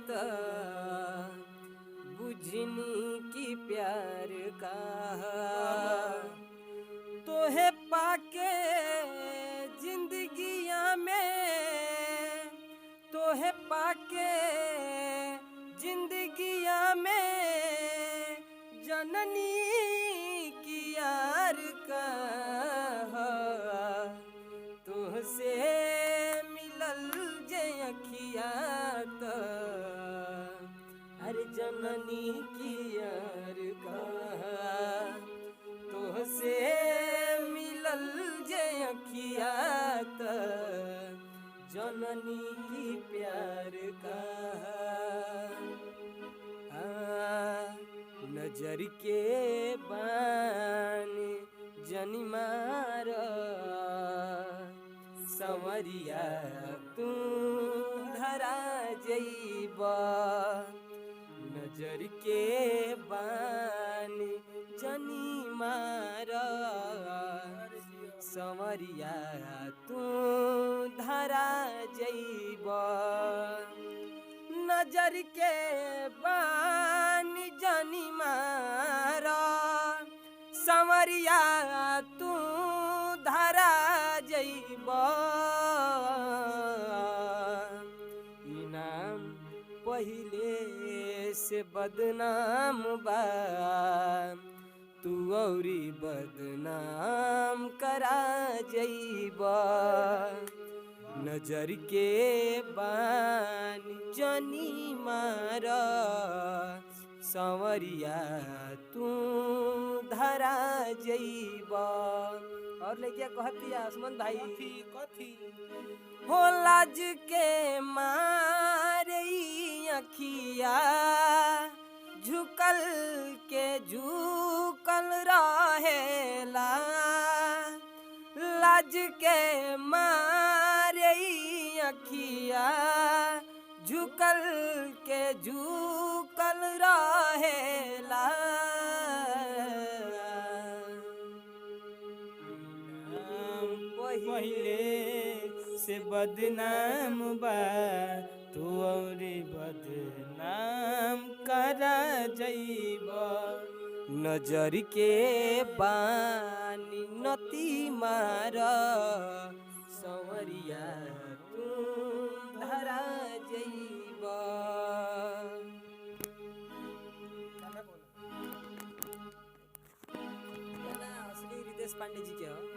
तो बुझनी की प्यार का तोहे पाके जिंदगिया में तोहे पाके जिंदगिया में जननी की यार का तुहसे मिलल जे अखिया तो अरे जननी की यार का तुहसे मिलल जे अखिया तो जननी की प्यार का नजर के बान जनी मार संवरिया तू धरा जइबा नजर के बान जनी मार संवरिया तू धरा जइबा नजर के बान जनी मार संवरिया तू धरा जइबा इनाम पहिले से बदनाम बा तू औरी बदनाम करा जइबा नजर के बान जनी मार संवरिया तू धरा जइबा। और लेके कहती आसमान भाई कथी हो लाज के मारे अखिया झुकल के झुकल रहेला लाज के मारे अखिया झुकल के झुकल रहेला पहिले से बदनाम बा तू और बदनाम करा जइबा नजर के बानी नती मार संवरिया तू धरा जइबा। असली रितेश पांडे जी के हो।